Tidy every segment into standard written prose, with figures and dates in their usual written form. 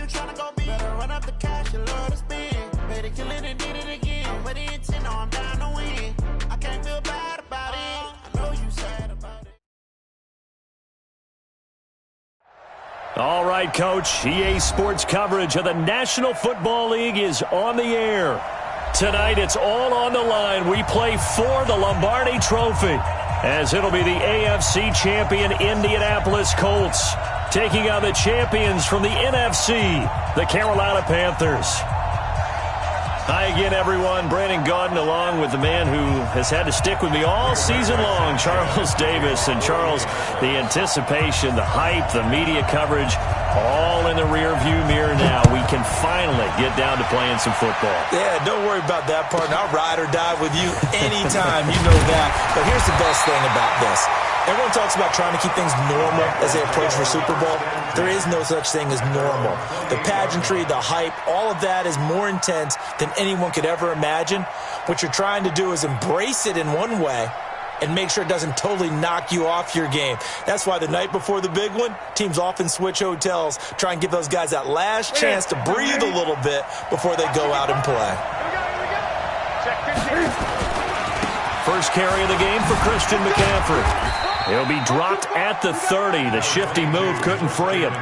you tryna go big. Better run up the cash, you love to spend. Better kill it and did it again. I'm with the intent, no, I'm down to win. I can't feel bad about it. I know you sad about it. All right, Coach. EA Sports coverage of the National Football League is on the air. Tonight, it's all on the line. We play for the Lombardi Trophy, as it'll be the AFC champion Indianapolis Colts taking on the champions from the NFC, the Carolina Panthers. Hi again, everyone. Brandon Gaudin along with the man who has had to stick with me all season long, Charles Davis. And Charles, the anticipation, the hype, the media coverage, all in the rearview mirror now. We can finally get down to playing some football. Yeah, don't worry about that, partner. I'll ride or die with you anytime. You know that. But here's the best thing about this. Everyone talks about trying to keep things normal as they approach the Super Bowl. There is no such thing as normal. The pageantry, the hype, all of that is more intense than anyone could ever imagine. What you're trying to do is embrace it in one way and make sure it doesn't totally knock you off your game. That's why the night before the big one, teams often switch hotels, try and give those guys that last chance to breathe a little bit before they go out and play. First carry of the game for Christian McCaffrey. He'll be dropped at the 30. The shifty move couldn't free him.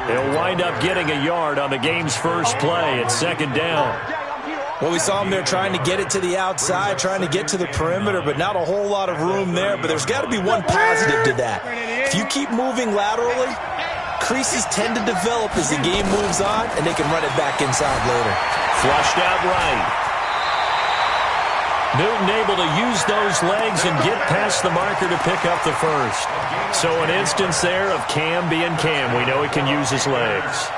He'll wind up getting a yard on the game's first play at second down. Well, we saw him there trying to get it to the outside, trying to get to the perimeter, but not a whole lot of room there. But there's got to be one positive to that. If you keep moving laterally, creases tend to develop as the game moves on, and they can run it back inside later. Flushed out right. Newton able to use those legs and get past the marker to pick up the first. So an instance there of Cam being Cam. We know he can use his legs.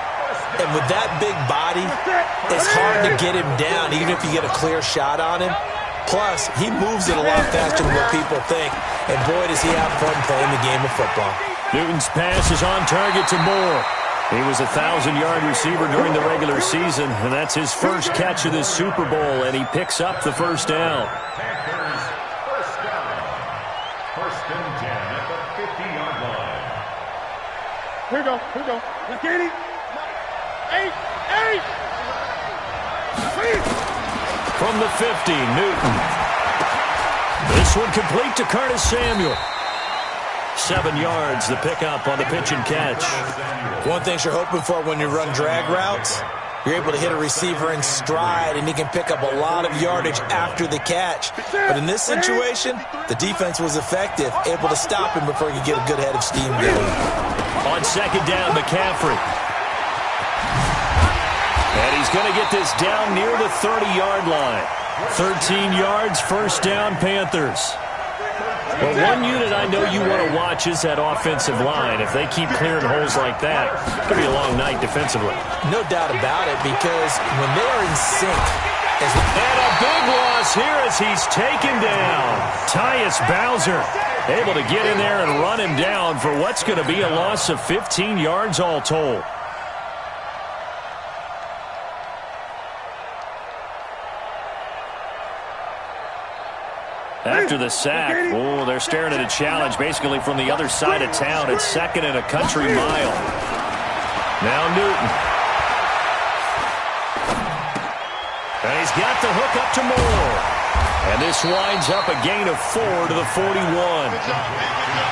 And with that big body, it's hard to get him down, even if you get a clear shot on him. Plus, he moves it a lot faster than what people think. And boy, does he have fun playing the game of football. Newton's pass is on target to Moore. He was a 1,000-yard receiver during the regular season, and that's his first catch of this Super Bowl, and he picks up the first down. First and 10 at the 50-yard line. Here we go. Let's get it. 8. From the 50, Newton. This one complete to Curtis Samuel. 7 yards, the pickup on the pitch and catch. One thing you're hoping for when you run drag routes, you're able to hit a receiver in stride, and he can pick up a lot of yardage after the catch. But in this situation, the defense was effective, able to stop him before he could get a good head of steam going. On second down, McCaffrey. And he's going to get this down near the 30-yard line. 13 yards, first down, Panthers. Well, one unit I know you want to watch is that offensive line. If they keep clearing holes like that, it's going to be a long night defensively. No doubt about it, because when they are in sync. And a big loss here as he's taken down. Tyus Bowser able to get in there and run him down for what's going to be a loss of 15 yards all told. After the sack, oh, they're staring at a challenge basically from the other side of town. It's second and a country mile. Now Newton. And he's got the hook up to Moore. And this winds up a gain of 4 to the 41.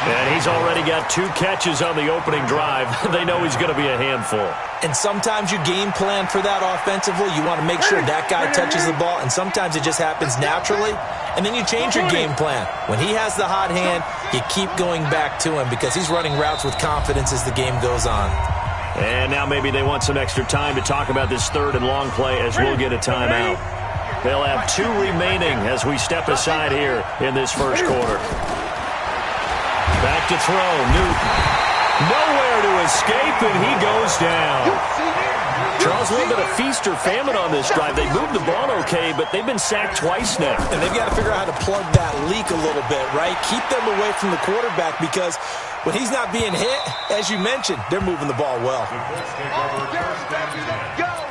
And he's already got 2 catches on the opening drive. They know he's going to be a handful. And sometimes you game plan for that offensively. You want to make sure that guy touches the ball, and sometimes it just happens naturally. And then you change your game plan. When he has the hot hand, you keep going back to him because he's running routes with confidence as the game goes on. And now maybe they want some extra time to talk about this third and long play as we'll get a timeout. They'll have 2 remaining as we step aside here in this first quarter. Back to throw, Newton. Nowhere to escape, and he goes down. Charles, a little bit of feast or famine on this drive. They moved the ball okay, but they've been sacked twice now. And they've got to figure out how to plug that leak a little bit, right? Keep them away from the quarterback because when he's not being hit, as you mentioned, they're moving the ball well. Let's go.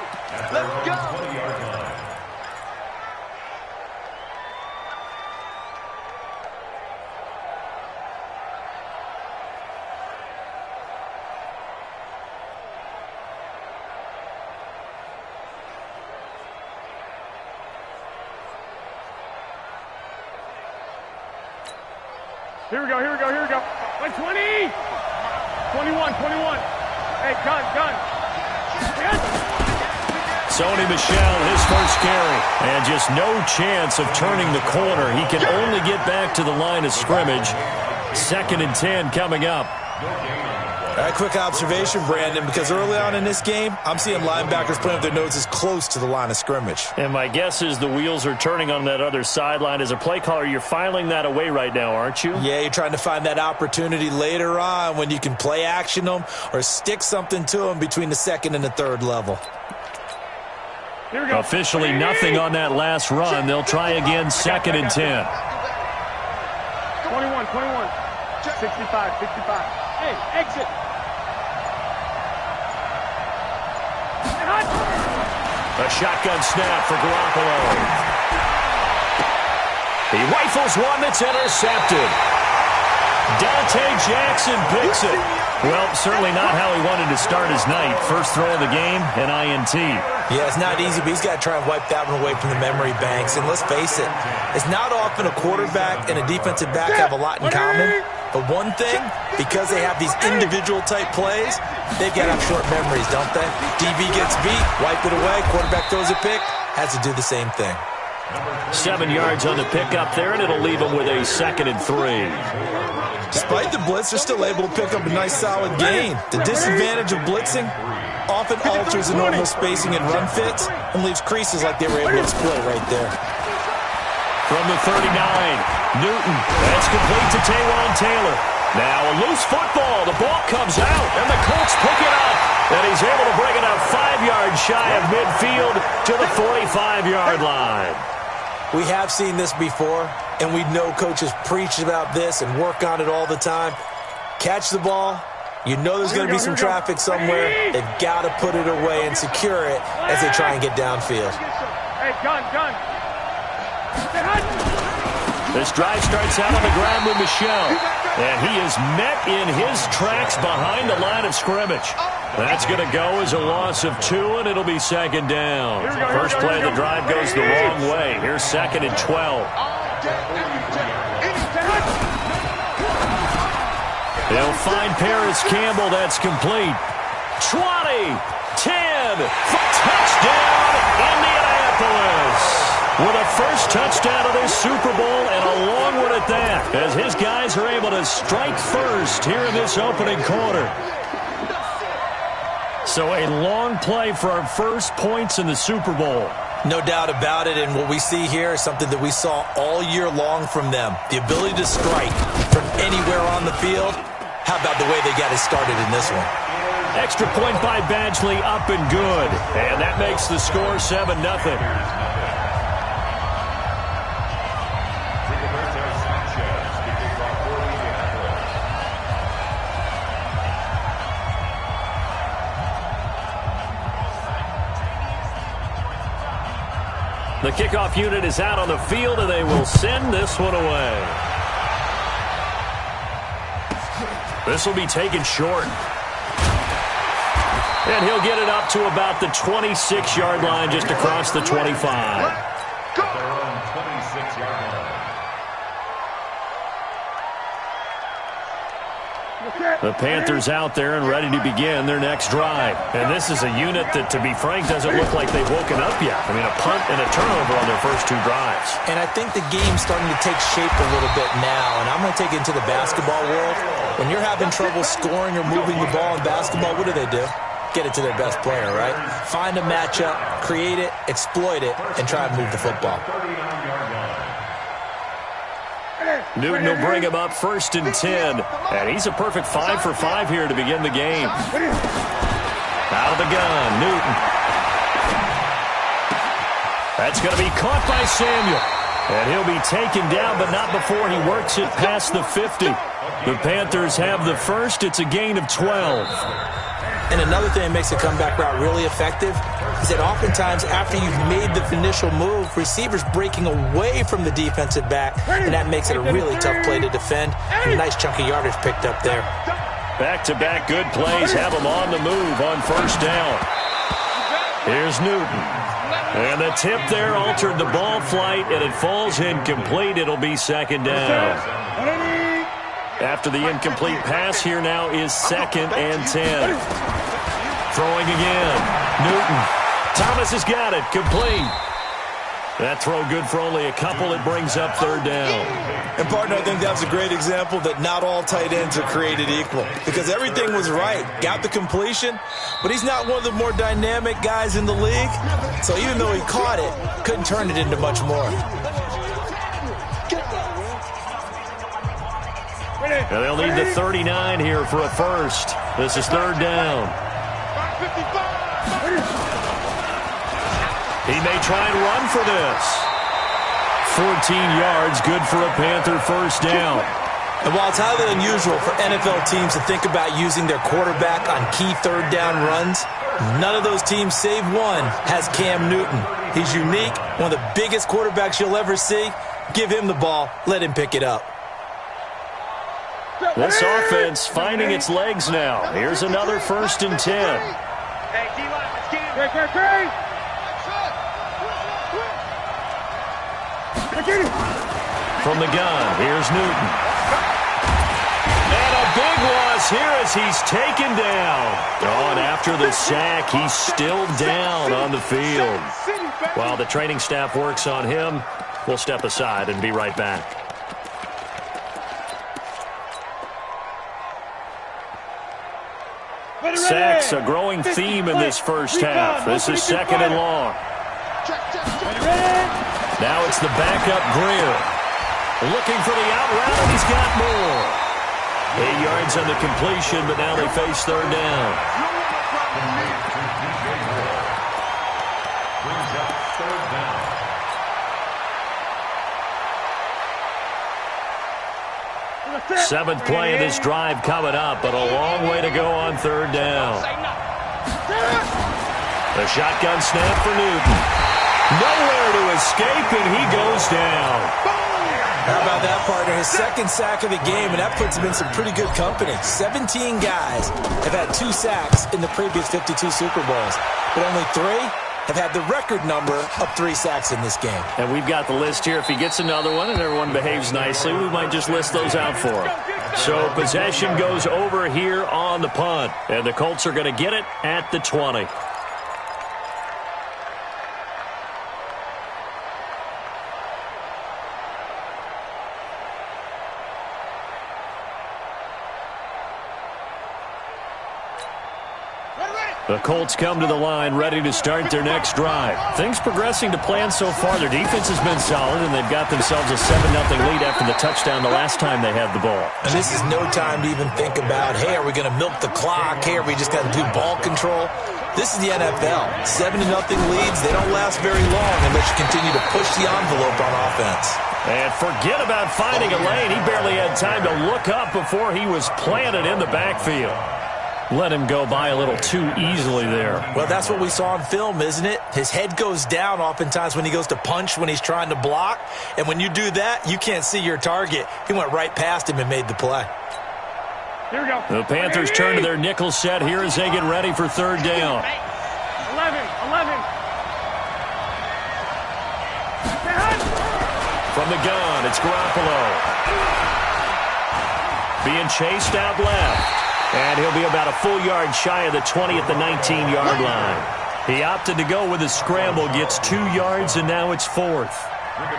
Here we go. 120. 21. Hey, gun. Sony Michel, his first carry. And just no chance of turning the corner. He can only get back to the line of scrimmage. 2nd and 10 coming up. All right, quick observation, Brandon, because early on in this game, I'm seeing linebackers playing with their noses close to the line of scrimmage. And my guess is the wheels are turning on that other sideline. As a play caller, you're filing that away right now, aren't you? Yeah, you're trying to find that opportunity later on when you can play action them or stick something to them between the 2nd and the 3rd level. Here we go. Officially nothing on that last run. They'll try again, 2nd and 10. 21. 65. Hey, exit. A shotgun snap for Garoppolo. He rifles one that's intercepted. Dante Jackson picks it. Well, certainly not how he wanted to start his night. First throw of the game, an INT. Yeah, it's not easy, but he's got to try and wipe that one away from the memory banks. And let's face it, it's not often a quarterback and a defensive back have a lot in common. But one thing, because they have these individual type plays, they've got to have short memories, don't they? DB gets beat, wipe it away, quarterback throws a pick, has to do the same thing. 7 yards on the pickup there, and it'll leave him with a 2nd and 3. Despite the blitz, they're still able to pick up a nice solid gain. The disadvantage of blitzing often alters the normal spacing and run fits and leaves creases like they were able to exploit right there. From the 39, Newton. That's complete to Taywan Taylor. Now a loose football. The ball comes out, and the Colts pick it up. And he's able to bring it up 5 yards shy of midfield to the 45-yard line. We have seen this before, and we know coaches preach about this and work on it all the time. Catch the ball. You know there's going to be some traffic somewhere. They've got to put it away and secure it as they try and get downfield. Hey, gun. This drive starts out on the ground with Michel. And he is met in his tracks behind the line of scrimmage. That's going to go as a loss of 2, and it'll be 2nd down. First play of the drive goes the wrong way. Here's 2nd and 12. They'll find Paris Campbell. That's complete. 20, 10, touchdown, Indianapolis. With a first touchdown of this Super Bowl, and a long one at that, as his guys are able to strike first here in this opening quarter. So a long play for our first points in the Super Bowl. No doubt about it, and what we see here is something that we saw all year long from them. The ability to strike from anywhere on the field. How about the way they got it started in this one? Extra point by Badgley, up and good. And that makes the score 7-0. The kickoff unit is out on the field, and they will send this one away. This will be taken short. And he'll get it up to about the 26-yard line, just across the 25. The Panthers out there and ready to begin their next drive. And this is a unit that, to be frank, doesn't look like they've woken up yet. I mean, a punt and a turnover on their first 2 drives. And I think the game's starting to take shape a little bit now. And I'm going to take it into the basketball world. When you're having trouble scoring or moving the ball in basketball, what do? Get it to their best player, right? Find a matchup, create it, exploit it, and try and move the football. Newton will bring him up 1st and 10. And he's a perfect 5 for 5 here to begin the game. Out of the gun, Newton. That's going to be caught by Samuel. And he'll be taken down, but not before he works it past the 50. The Panthers have the first. It's a gain of 12. And another thing that makes a comeback route really effective is that oftentimes after you've made the initial move, receivers breaking away from the defensive back, and that makes it a really tough play to defend. And a nice chunk of yardage picked up there. Back-to-back good plays have them on the move on first down. Here's Newton. And the tip there altered the ball flight, and it falls incomplete. It'll be 2nd down. After the incomplete pass, here now is 2nd and 10. Throwing again. Newton. Thomas has got it. Complete. That throw good for only a couple. It brings up 3rd down. And, partner, I think that was a great example that not all tight ends are created equal. Because everything was right. Got the completion, but he's not one of the more dynamic guys in the league. So even though he caught it, couldn't turn it into much more. Now they'll need the 39 here for a first. This is 3rd down. He may try and run for this. 14 yards, good for a Panther 1st down. And while it's highly unusual for NFL teams to think about using their quarterback on key 3rd down runs, none of those teams, save one, has Cam Newton. He's unique, one of the biggest quarterbacks you'll ever see. Give him the ball. Let him pick it up. This offense finding its legs now. Here's another 1st and 10. Hey, D-line, let's get him. From the gun, here's Newton. And a big loss here as he's taken down. Oh, and after the sack, he's still down on the field. While the training staff works on him, we'll step aside and be right back. Sacks, a growing theme in this first half. This is 2nd and long. Now it's the backup Greer. Looking for the out route, and he's got more. 8 yards on the completion, but now they face 3rd down. Brings up 3rd down. Seventh play of this drive coming up, but a long way to go on 3rd down. The shotgun snap for Newton. Nowhere to escape, and he goes down. How about that, partner? His 2nd sack of the game, and that puts him in some pretty good company. 17 guys have had 2 sacks in the previous 52 Super Bowls, but only 3 have had the record number of 3 sacks in this game. And we've got the list here. If he gets another one and everyone behaves nicely, we might just list those out for him. So possession goes over here on the punt, and the Colts are going to get it at the 20. The Colts come to the line ready to start their next drive. Things progressing to plan so far. Their defense has been solid, and they've got themselves a 7-0 lead after the touchdown the last time they had the ball. And this is no time to even think about, hey, are we going to milk the clock? Hey, are we just going to do ball control? This is the NFL. 7-0 leads, they don't last very long unless you continue to push the envelope on offense. And forget about finding a lane. He barely had time to look up before he was planted in the backfield. Let him go by a little too easily there. Well, that's what we saw on film, isn't it? His head goes down oftentimes when he goes to punch, when he's trying to block. And when you do that, you can't see your target. He went right past him and made the play. Here we go. The Panthers turn to their nickel set here as they get ready for 3rd down. 11. From the gun, it's Garoppolo. Being chased out left. And he'll be about a full yard shy of the 20 at the 19-yard line. He opted to go with a scramble, gets 2 yards, and now it's 4th.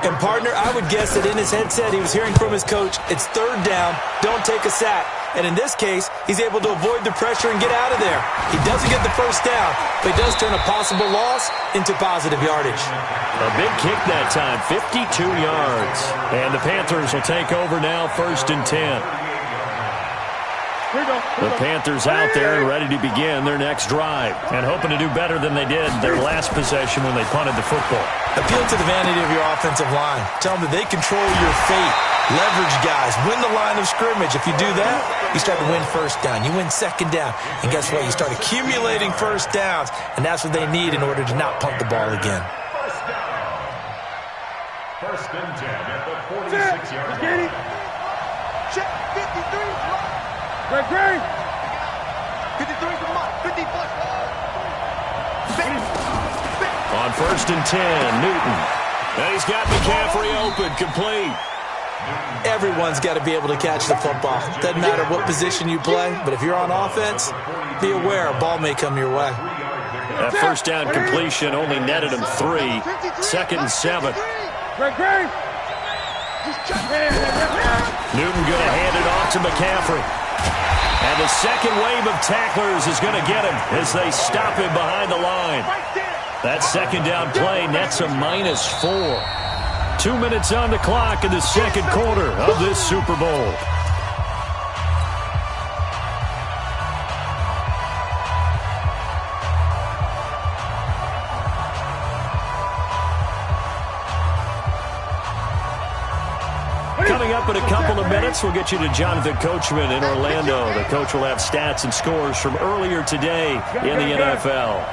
And, partner, I would guess that in his headset he was hearing from his coach, it's 3rd down, don't take a sack. And in this case, he's able to avoid the pressure and get out of there. He doesn't get the 1st down, but he does turn a possible loss into positive yardage. A big kick that time, 52 yards. And the Panthers will take over now, 1st and 10. The Panthers out there and ready to begin their next drive and hoping to do better than they did their last possession when they punted the football. Appeal to the vanity of your offensive line. Tell them that they control your fate. Leverage guys. Win the line of scrimmage. If you do that, you start to win 1st down. You win 2nd down. And guess what? You start accumulating 1st downs, and that's what they need in order to not punt the ball again. 1st and 10 at the 46-yard line. Check 53. Great. 53, come on. 50 plus. On 1st and 10, Newton. And he's got McCaffrey open, complete. Everyone's got to be able to catch the football. Doesn't matter what position you play, but if you're on offense, be aware a ball may come your way. That first down completion only netted him 3. 2nd and 7. Newton going to hand it off to McCaffrey. And the second wave of tacklers is going to get him as they stop him behind the line. That second down play nets a -4. 2 minutes on the clock in the second quarter of this Super Bowl. Coming up in a couple of minutes, we'll get you to Jonathan Coachman in Orlando. The coach will have stats and scores from earlier today in the NFL.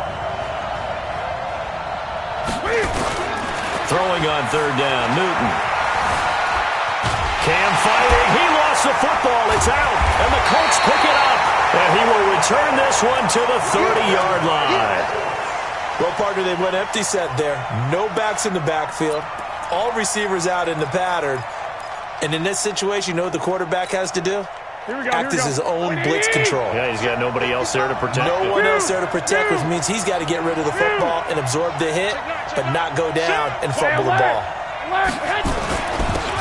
Throwing on third down, Newton. Cam fighting. He lost the football. It's out. And the Colts pick it up. And he will return this one to the 30-yard line. Well, partner, they went empty set there. No backs in the backfield. All receivers out in the pattern. And in this situation, you know what the quarterback has to do? Act as his own blitz control. Yeah, he's got nobody else there to protect him. No one else there to protect, which means he's got to get rid of the football and absorb the hit, but not go down and fumble the ball.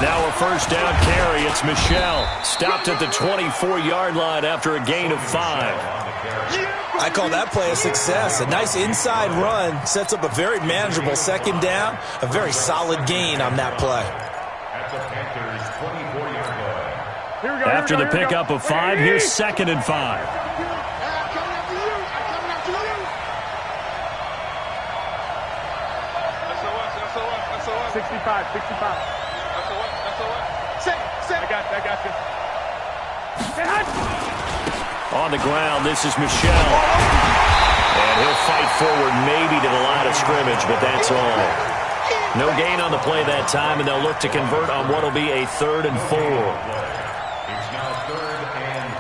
Now a first down carry. It's Michel. Stopped at the 24-yard line after a gain of 5. I call that play a success. A nice inside run sets up a very manageable second down. A very solid gain on that play. After the pickup of 5, here's 2nd and 5. 65. I got you. On the ground, this is Michel. And he'll fight forward maybe to the line of scrimmage, but that's all. No gain on the play that time, and they'll look to convert on what will be a 3rd and 4. It's now 3rd and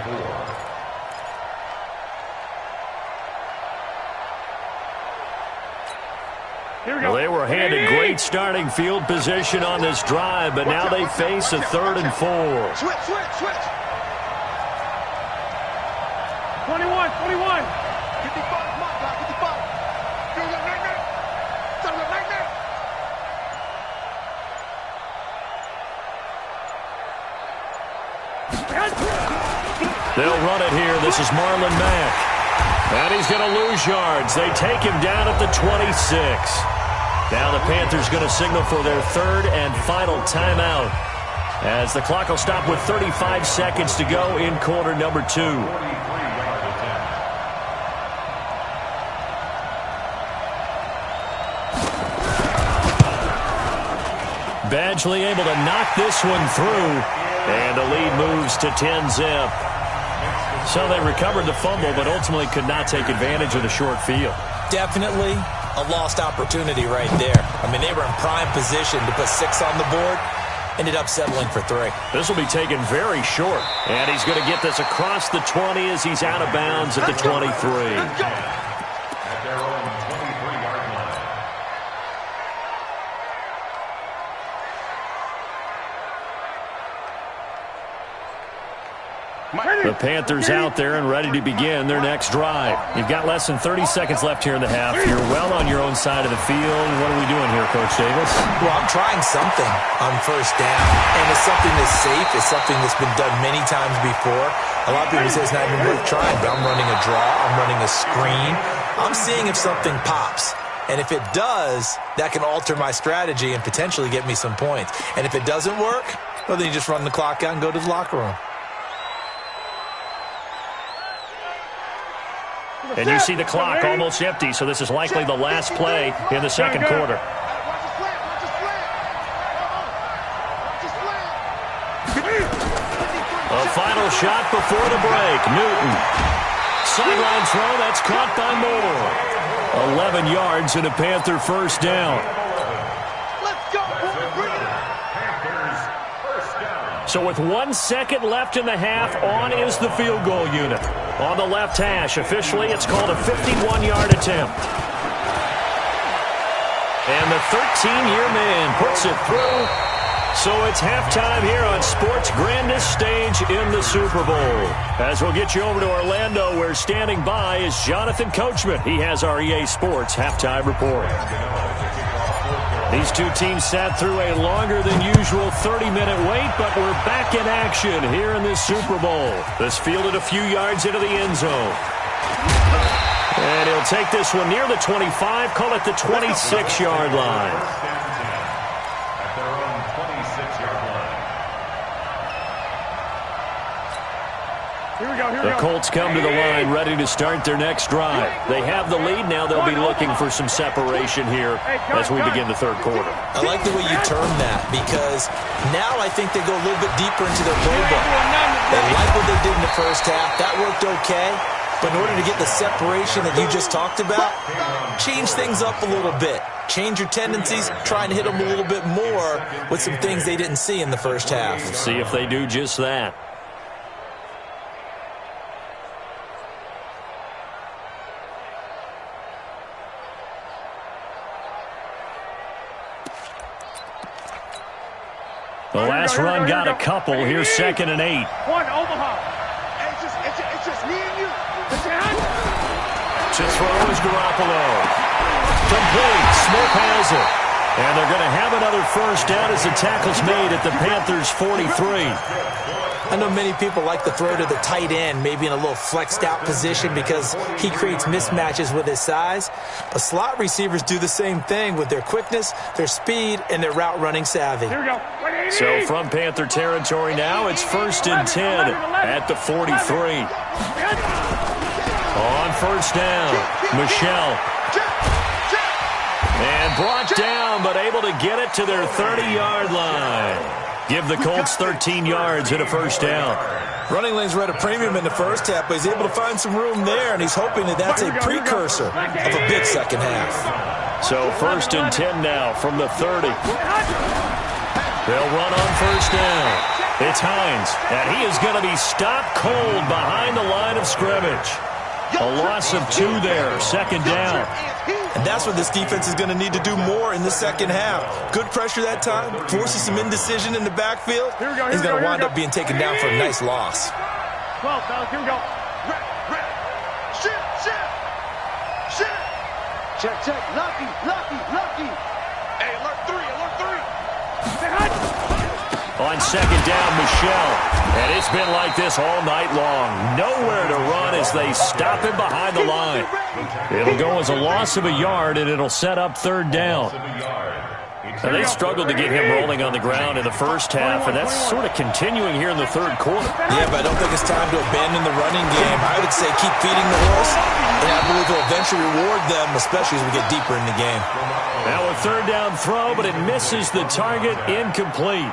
4. Well, they were handed great starting field position on this drive, but now they face a 3rd and 4. Switch. 21. 55. They'll run it here. This is Marlon Mack. And he's going to lose yards. They take him down at the 26. Now the Panthers going to signal for their 3rd and final timeout, as the clock will stop with 35 seconds to go in quarter number 2. Badgley able to knock this one through, and the lead moves to 10-zip. So they recovered the fumble, but ultimately could not take advantage of the short field. Definitely a lost opportunity right there. I mean, they were in prime position to put 6 on the board. Ended up settling for 3. This will be taken very short. And he's going to get this across the 20 as he's out of bounds at the 23. At their own 23-yard line. The Panthers out there and ready to begin their next drive. You've got less than 30 seconds left here in the half. You're well on your own side of the field. What are we doing here, Coach Davis? Well, I'm trying something on first down, and it's something that's safe. It's something that's been done many times before. A lot of people say it's not even worth trying, but I'm running a draw. I'm running a screen. I'm seeing if something pops. And if it does, that can alter my strategy and potentially get me some points. And if it doesn't work, well, then you just run the clock out and go to the locker room. And you see the clock almost empty, so this is likely the last play in the second quarter. A final shot before the break. Newton. Sideline throw, that's caught by Moore. 11 yards and a Panther first down. So with 1 second left in the half, on is the field goal unit. On the left hash, officially it's called a 51-yard attempt. And the 13-year man puts it through So it's halftime here on sports' grandest stage in the Super Bowl. As we'll get you over to Orlando, where standing by is Jonathan Coachman. He has our EA Sports halftime report. These two teams sat through a longer than usual 30-minute wait, but we're back in action here in this Super Bowl. This fielded a few yards into the end zone. And he'll take this one near the 25, call it the 26-yard line. The Colts come to the line ready to start their next drive. They have the lead. Now they'll be looking for some separation here as we begin the third quarter. I like the way you term that, because now I think they go a little bit deeper into their playbook. They like what they did in the first half. That worked okay. But in order to get the separation that you just talked about, change things up a little bit. Change your tendencies, try and hit them a little bit more with some things they didn't see in the first half. See if they do just that. The last run got a couple. Here's 2nd and 8. One, Omaha. It's just me and you. To throw is Garoppolo. Complete. Smith has it. And they're going to have another first down as the tackle's made at the Panthers' 43. I know many people like to throw to the tight end, maybe in a little flexed out position because he creates mismatches with his size. But slot receivers do the same thing with their quickness, their speed, and their route running savvy. Here we go. So from Panther territory now, it's 1st and 10 at the 43. On first down, Michelle. And brought down, but able to get it to their 30-yard line. Give the Colts 13 yards and a first down. Running lanes were at a premium in the first half, but he's able to find some room there, and he's hoping that that's a precursor of a big second half. So 1st and 10 now from the 30. They'll run on first down. It's Hines, and he is going to be stopped cold behind the line of scrimmage. A loss of 2 there, 2nd down. And that's what this defense is going to need to do more in the second half. Good pressure that time, forces some indecision in the backfield. He's going to wind up being taken down for a nice loss. 12, fellas, here we go. Check. Lucky. Hey, alert 3. On 2nd down, Michelle. And it's been like this all night long. Nowhere to run as they stop him behind the line. It'll go as a loss of a yard, and it'll set up 3rd down. Now, they struggled to get him rolling on the ground in the first half, and that's sort of continuing here in the third quarter. Yeah, but I don't think it's time to abandon the running game. I would say keep feeding the horse, and I believe he'll eventually reward them, especially as we get deeper in the game. Now a 3rd down throw, but it misses the target, incomplete.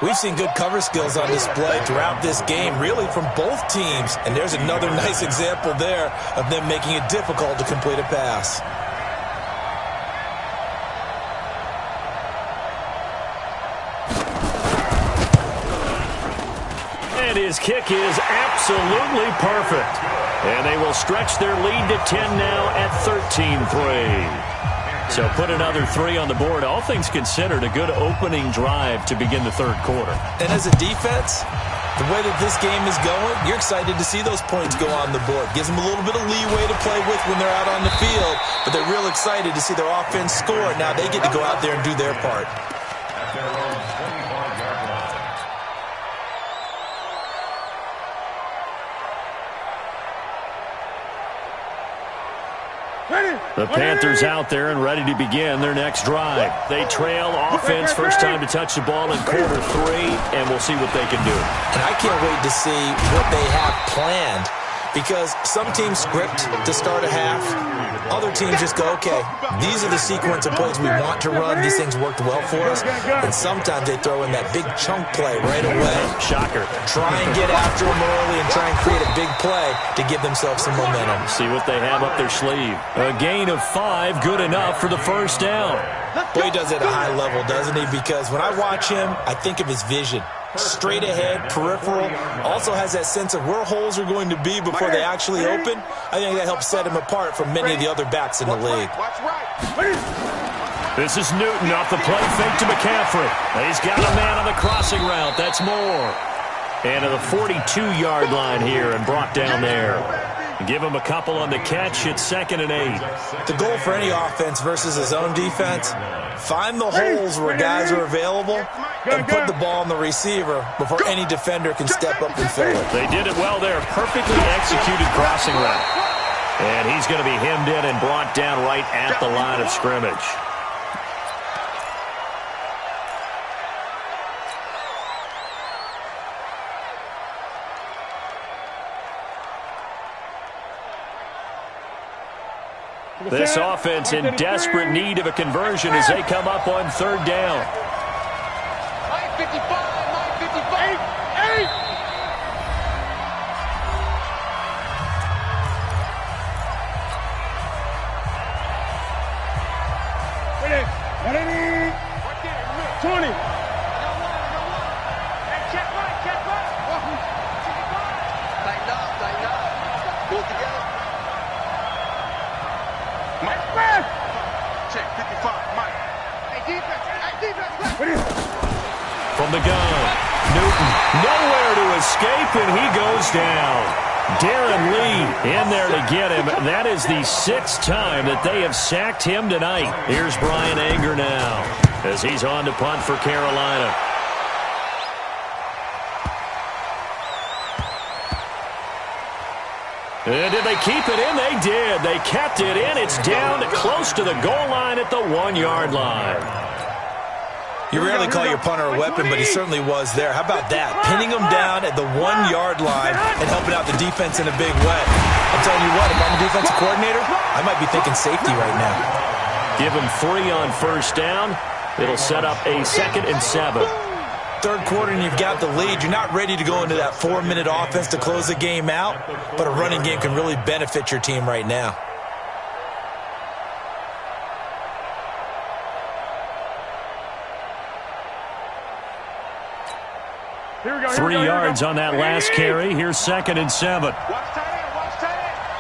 We've seen good cover skills on display throughout this game, really from both teams. And there's another nice example there of them making it difficult to complete a pass. And his kick is absolutely perfect. And they will stretch their lead to 10 now at 13-3. So put another 3 on the board. All things considered, a good opening drive to begin the third quarter. And as a defense, the way that this game is going, you're excited to see those points go on the board. Gives them a little bit of leeway to play with when they're out on the field, but they're real excited to see their offense score. Now they get to go out there and do their part. The Panthers out there and ready to begin their next drive. They trail offense, first time to touch the ball in quarter 3, and we'll see what they can do. And I can't wait to see what they have planned, because some teams script to start a half. Other teams just go, okay, these are the sequence of plays we want to run. These things worked well for us. And sometimes they throw in that big chunk play right away. Shocker. Try and get after them early and try and create a big play to give themselves some momentum. See what they have up their sleeve. A gain of 5, good enough for the first down. Boy, he does it at a high level, doesn't he? Because when I watch him, I think of his vision. Straight ahead, peripheral, also has that sense of where holes are going to be before they actually open. I think that helps set him apart from many of the other backs in the league. This is Newton off the play fake to McCaffrey. He's got a man on the crossing route. That's Moore. And to the 42-yard line here and brought down there. Give him a couple on the catch. It's 2nd and 8. The goal for any offense versus his own defense, find the holes where guys are available and put the ball on the receiver before any defender can step up and fill it. They did it well there. Perfectly executed crossing route. And he's going to be hemmed in and brought down right at the line of scrimmage. This offense in desperate need of a conversion as they come up on 3rd down. 55, 55, 8. Wait it. 20. Check right. Tighten up. Pull together. Mike. Check 55, Mike. Hey, defense. From the gun, Newton nowhere to escape, and he goes down. Darren Lee in there to get him. That is the 6th time that they have sacked him tonight. Here's Brian Anger now as he's on to punt for Carolina. And did they keep it in? They did. They kept it in. It's down close to the goal line at the 1-yard line. You rarely call your punter a weapon, but he certainly was there. How about that? Pinning him down at the 1-yard line and helping out the defense in a big way. I'm telling you what, if I'm a defensive coordinator, I might be thinking safety right now. Give him 3 on 1st down. It'll set up a 2nd and 7. 3rd quarter and you've got the lead. You're not ready to go into that 4-minute offense to close the game out, but a running game can really benefit your team right now. Here we go. 3 yards on that last carry. Here's 2nd and 7. Watch tight end.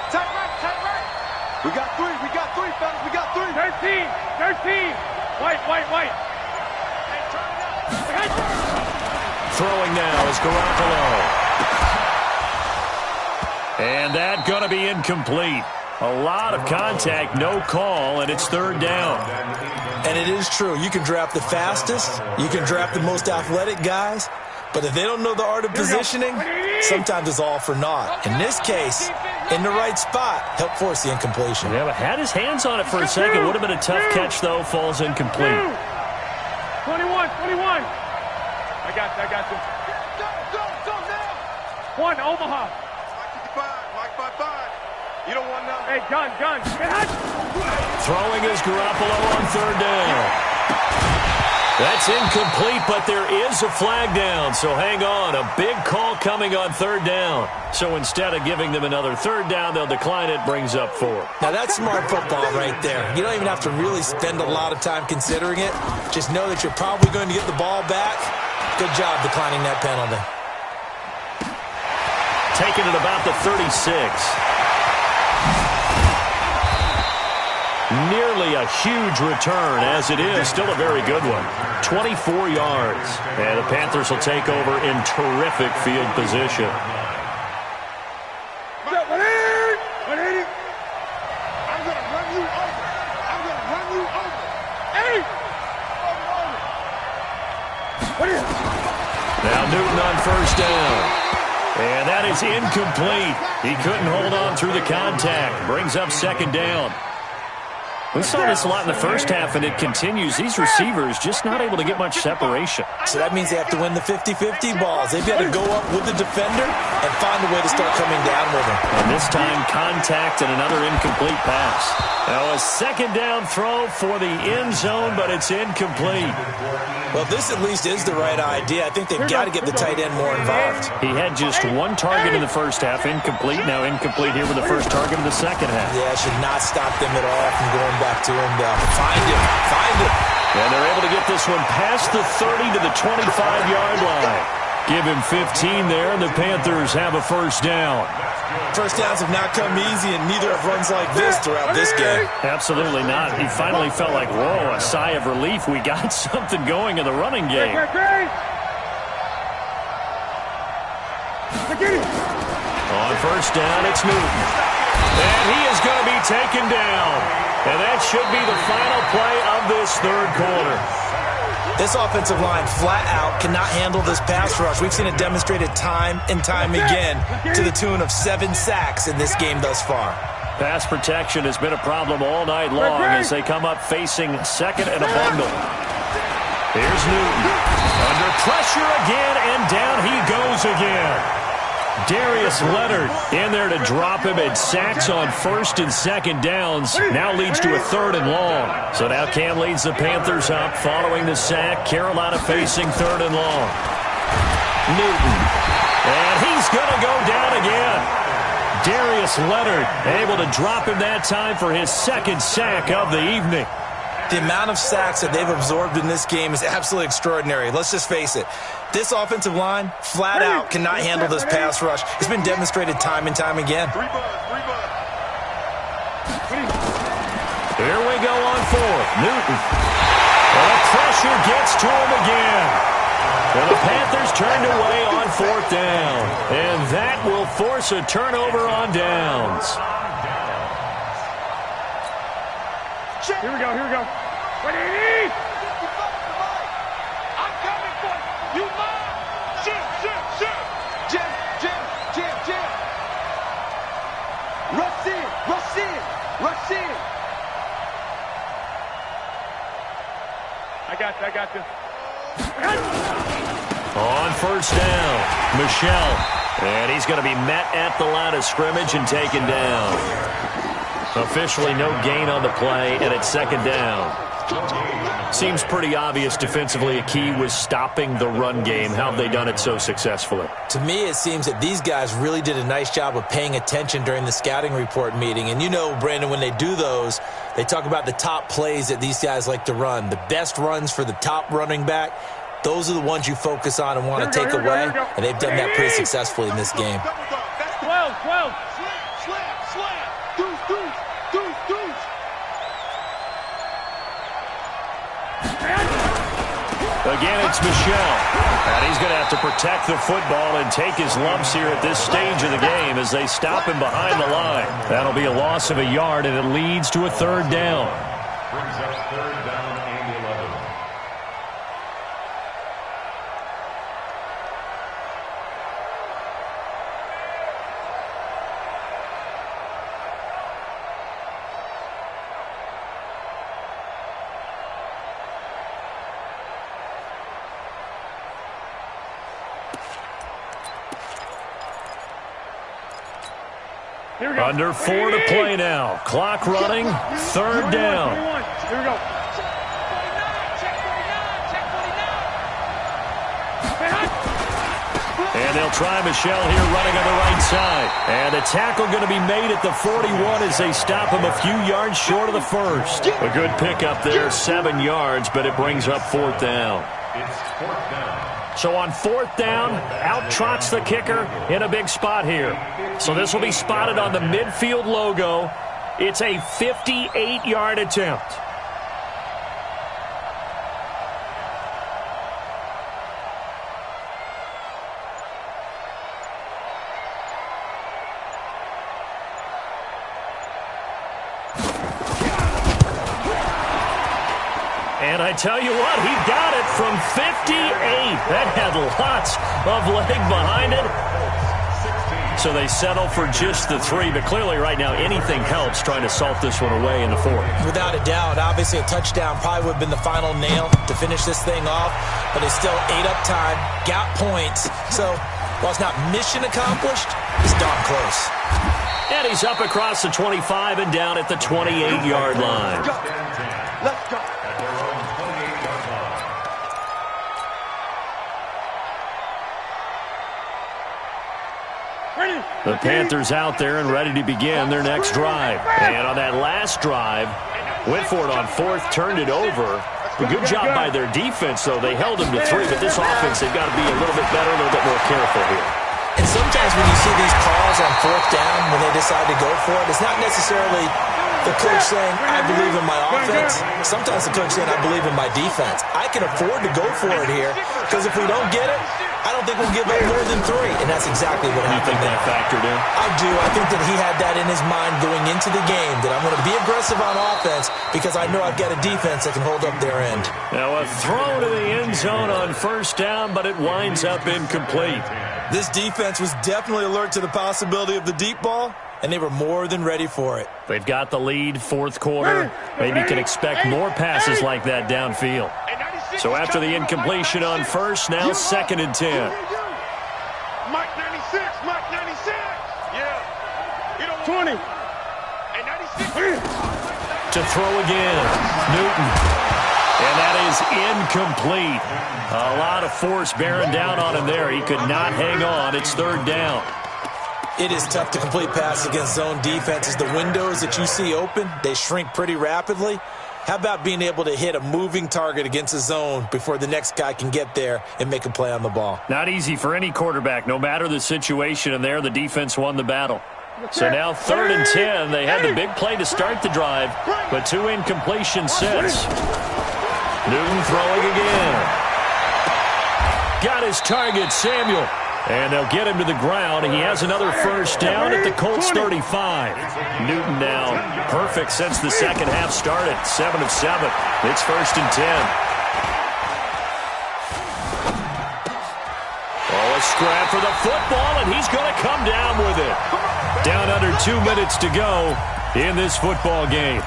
Tight right. We got 3, fellas. We got 3. 13. White. Hey, turn it up. Throwing now is Garoppolo. And that going to be incomplete. A lot of contact, no call, and it's 3rd down. And it is true. You can draft the fastest. You can draft the most athletic guys. But if they don't know the art of positioning, sometimes it's all for naught. In this case, in the right spot, help force the incompletion. Yeah, but had his hands on it for a second. Would have been a tough catch, though. Falls incomplete. 21. I got this. Go now. 1, Omaha. Mike 55. You don't want none. Hey, gun. Get hot. Throwing is Garoppolo on 3rd down. That's incomplete, but there is a flag down, so hang on. A big call coming on 3rd down. So instead of giving them another 3rd down, they'll decline it, brings up 4. Now that's smart football right there. You don't even have to really spend a lot of time considering it. Just know that you're probably going to get the ball back. Good job declining that penalty. Taking it about the 36. Nearly a huge return, as it is. Still a very good one. 24 yards. And the Panthers will take over in terrific field position. I'm going to run you over. Hey! Now Newton on 1st down. And that is incomplete. He couldn't hold on through the contact. Brings up 2nd down. We saw this a lot in the first half, and it continues. These receivers just not able to get much separation. So that means they have to win the 50-50 balls. They've got to go up with the defender and find a way to start coming down with him. And this time, contact and another incomplete pass. Now a 2nd down throw for the end zone, but it's incomplete. Well, this at least is the right idea. I think they've got to get the tight end more involved. He had just 1 target in the first half, incomplete. Now incomplete here with the first target in the second half. Yeah, it should not stop them at all from going back to him. Find him. And they're able to get this one past the 30 to the 25-yard line. Give him 15 there, and the Panthers have a first down. First downs have not come easy, and neither have runs like this throughout this game. Absolutely not. He finally felt like, whoa, a sigh of relief. We got something going in the running game. On first down, it's Newton. And he is going to be taken down. And that should be the final play of this third quarter. This offensive line flat out cannot handle this pass rush. We've seen it demonstrated time and time again to the tune of 7 sacks in this game thus far. Pass protection has been a problem all night long as they come up facing second and a bundle. Here's Newton. Under pressure again, and down he goes again. Darius Leonard in there to drop him, and sacks on first and second downs now leads to a third and long. So now Cam leads the Panthers up following the sack. Carolina facing third and long. Newton. And he's going to go down again. Darius Leonard able to drop him that time for his second sack of the evening. The amount of sacks that they've absorbed in this game is absolutely extraordinary. Let's just face it. This offensive line, flat out, cannot handle this pass rush. It's been demonstrated time and time again. Here we go on fourth. Newton. And the pressure gets to him again. And the Panthers turned away on fourth down. And that will force a turnover on downs. Here we go, here we go. What do you need? I'm coming for you. You mine. Shoot. Jim. Rush in. I got this. On first down, Michel. And he's going to be met at the line of scrimmage and taken down. Officially no gain on the play, and it's second down. Seems pretty obvious defensively a key was stopping the run game. How have they done it so successfully? To me, it seems that these guys really did a nice job of paying attention during the scouting report meeting. And you know, Brandon, when they do those, they talk about the top plays that these guys like to run. The best runs for the top running back, those are the ones you focus on and want to take away. And they've done that pretty successfully in this game. 12. Slam. Deuce. Again, it's Michel. And he's going to have to protect the football and take his lumps here at this stage of the game as they stop him behind the line. That'll be a loss of a yard, and it leads to a third down. Brings up third down and 11. Under 4 to play now. Clock running. Third down. Here we go. And they'll try Michel here running on the right side. And a tackle going to be made at the 41 as they stop him a few yards short of the first. A good pickup there, 7 yards, but it brings up fourth down. It's fourth down. So on fourth down, out trots the kicker in a big spot here. So this will be spotted on the midfield logo. It's a 58-yard attempt. And I tell you what, he got it from 58. That had lots of leg behind it. So they settle for just the 3. But clearly right now, anything helps trying to salt this one away in the 4th. Without a doubt, obviously a touchdown probably would have been the final nail to finish this thing off. But it's still ate up time, got points. So while it's not mission accomplished, it's darn close. And he's up across the 25 and down at the 28-yard line. Let's go. The Panthers out there and ready to begin their next drive. And on that last drive, went for it on 4th, turned it over. A good job by their defense, though. They held him to 3, but this offense, they've got to be a little bit better, a little bit more careful here. And sometimes when you see these calls on 4th down when they decide to go for it, it's not necessarily the coach saying, I believe in my offense. Sometimes the coach saying, I believe in my defense. I can afford to go for it here because if we don't get it, I don't think we'll give up more than 3. And that's exactly what happened. You think that factored in? I do. I think that he had that in his mind going into the game, that I'm going to be aggressive on offense because I know I've got a defense that can hold up their end. Now a throw to the end zone on 1st down, but it winds up incomplete. This defense was definitely alert to the possibility of the deep ball, and they were more than ready for it. They've got the lead, 4th quarter. Maybe can expect more passes like that downfield. So after the incompletion on 1st, now 2nd and 10. Mike 96, Mike 96. Yeah. 20. And 96. To throw again, Newton. And that is incomplete. A lot of force bearing down on him there. He could not hang on. It's 3rd down. It is tough to complete passes against zone defenses. The windows that you see open, they shrink pretty rapidly. How about being able to hit a moving target against a zone before the next guy can get there and make a play on the ball? Not easy for any quarterback, no matter the situation, and there the defense won the battle. So now 3rd and 10. They had the big play to start the drive, but 2 incompletions since. Newton throwing again. Got his target, Samuel. And they'll get him to the ground. He has another 1st down at the Colts 35. Newton now perfect since the second half started. 7 of 7. It's 1st and 10. Oh, a scrap for the football, and he's going to come down with it. Down under 2 minutes to go in this football game.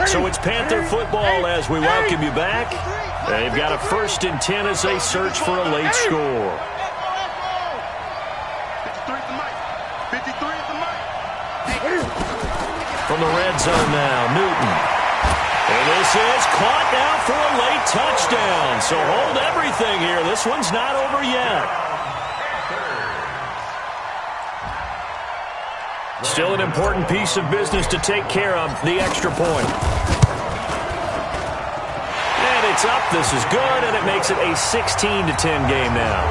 So it's Panther football as we welcome you back. They've got a 1st and 10 as they search for a late score. 53 at the mic. 53 at the mic. From the red zone now, Newton. And this is caught now for a late touchdown. So hold everything here. This one's not over yet. Still an important piece of business to take care of, the extra point. And it's up. This is good, and it makes it a 16-10 game now.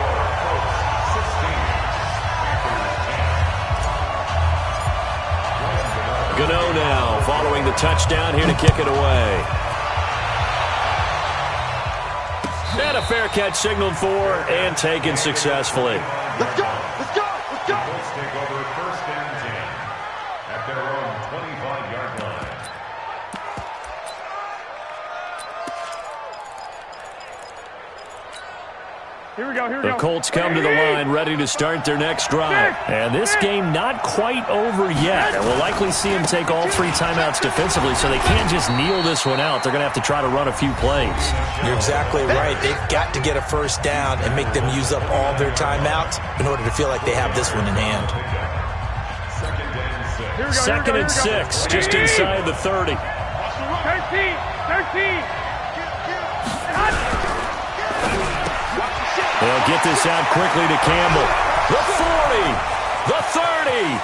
Gano now following the touchdown here to kick it away. And a fair catch signaled for and taken successfully. Let's go. Let's go. Let's go. Colts take over 1st and 10 at their own 25-yard line. Here we go. Here we The go. Colts come to the line ready to start their next drive. And this game not quite over yet. And we'll likely see them take all 3 timeouts defensively, so they can't just kneel this one out. They're going to have to try to run a few plays. You're exactly right. They've got to get a 1st down and make them use up all their timeouts in order to feel like they have this one in hand. 2nd and 6, just inside the 30. 13. 13. They'll get this out quickly to Campbell. The 40, the 30,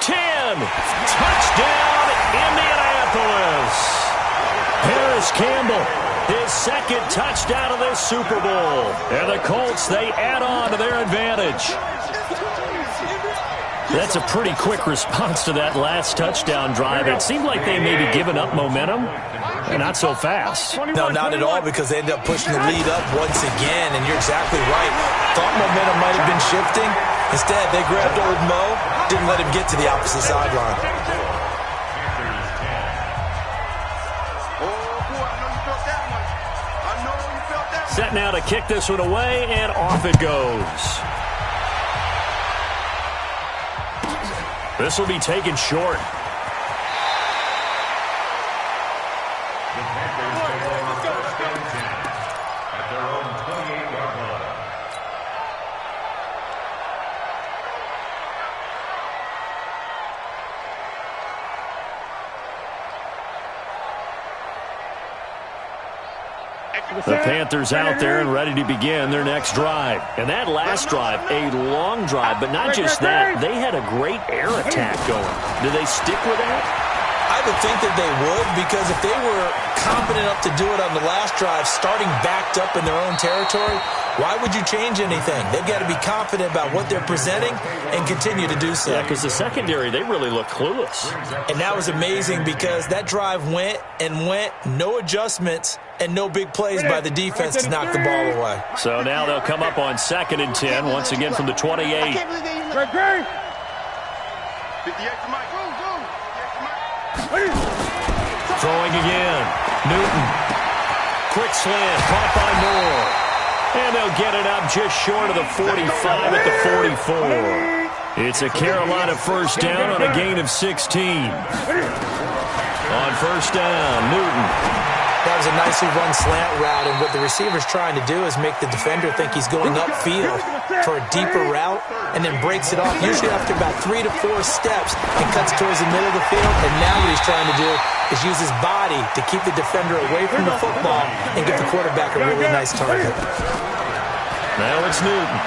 10, touchdown Indianapolis. Harris Campbell, his 2nd touchdown of this Super Bowl. And the Colts, they add on to their advantage. That's a pretty quick response to that last touchdown drive. It seemed like they may be giving up momentum. Not so fast. No, not at all, because they ended up pushing the lead up once again, and you're exactly right. Thought momentum might have been shifting. Instead, they grabbed old Mo, didn't let him get to the opposite sideline. Set now to kick this one away, and off it goes. This will be taken short. The Panthers out there and ready to begin their next drive. And that last drive, a long drive, but not just that. They had a great air attack going. Do they stick with that? I would think that they would, because if they were confident enough to do it on the last drive, starting backed up in their own territory, why would you change anything? They've got to be confident about what they're presenting and continue to do so. Yeah, because the secondary, they really look clueless. And that was amazing because that drive went and went, no adjustments, and no big plays by the defense to knock the ball away. So now they'll come up on 2nd and 10, once again from the 28. Throwing again. Newton. Quick slant, caught by Moore. And they'll get it up just short of the 45 at the 44. It's a Carolina first down on a gain of 16. On first down, Newton. That was a nicely run slant route, and what the receiver's trying to do is make the defender think he's going upfield for a deeper route and then breaks it off, usually after about 3 to 4 steps, and cuts towards the middle of the field. And now what he's trying to do is use his body to keep the defender away from the football and give the quarterback a really nice target. Now it's Newton.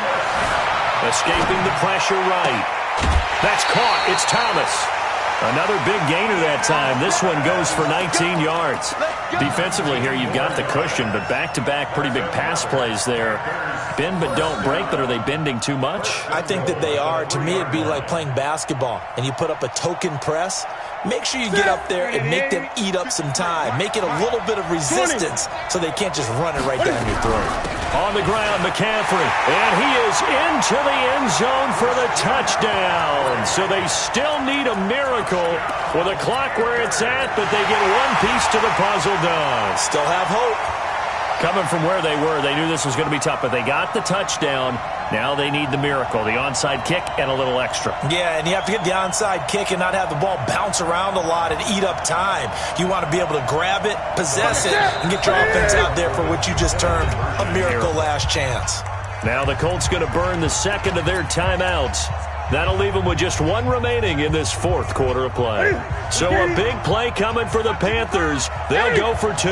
Escaping the pressure right. That's caught. It's Thomas. Another big gainer that time. This one goes for 19 yards. Defensively here, you've got the cushion, but back-to-back pretty big pass plays there. Bend but don't break, but are they bending too much? I think that they are. To me, it'd be like playing basketball, and you put up a token press. Make sure you get up there and make them eat up some time. Make it a little bit of resistance so they can't just run it right down your throat. On the ground, McCaffrey, and he is into the end zone for the touchdown. So they still need a miracle with a clock where it's at, but they get one piece to the puzzle done. Still have hope. Coming from where they were, they knew this was going to be tough, but they got the touchdown. Now they need the miracle, the onside kick and a little extra. Yeah, and you have to get the onside kick and not have the ball bounce around a lot and eat up time. You want to be able to grab it, possess it, and get your offense out there for what you just termed a miracle last chance. Now the Colts going to burn the second of their timeouts. That'll leave them with just one remaining in this fourth quarter of play. So a big play coming for the Panthers. They'll go for 2.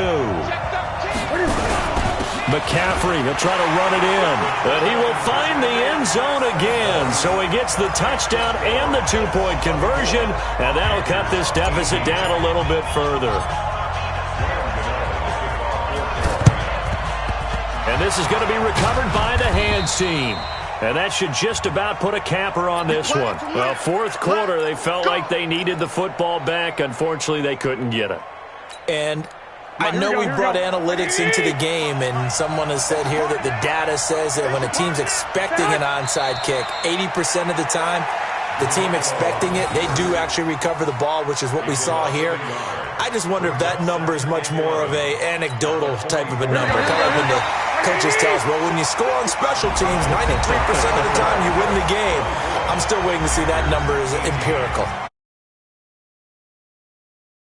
McCaffrey will try to run it in, but he will find the end zone again. So he gets the touchdown and the 2-point conversion, and that'll cut this deficit down a little bit further. And this is going to be recovered by the hands team. And that should just about put a capper on this one. Well, fourth quarter, they felt like they needed the football back. Unfortunately, they couldn't get it. And I know we brought analytics into the game, and someone has said here that the data says that when a team's expecting an onside kick, 80% of the time, the team expecting it, they do actually recover the ball, which is what we saw here. I just wonder if that number is much more of a anecdotal type of a number. Kind of like when the coaches tell us, well, when you score on special teams, 93% of the time you win the game. I'm still waiting to see that number is empirical.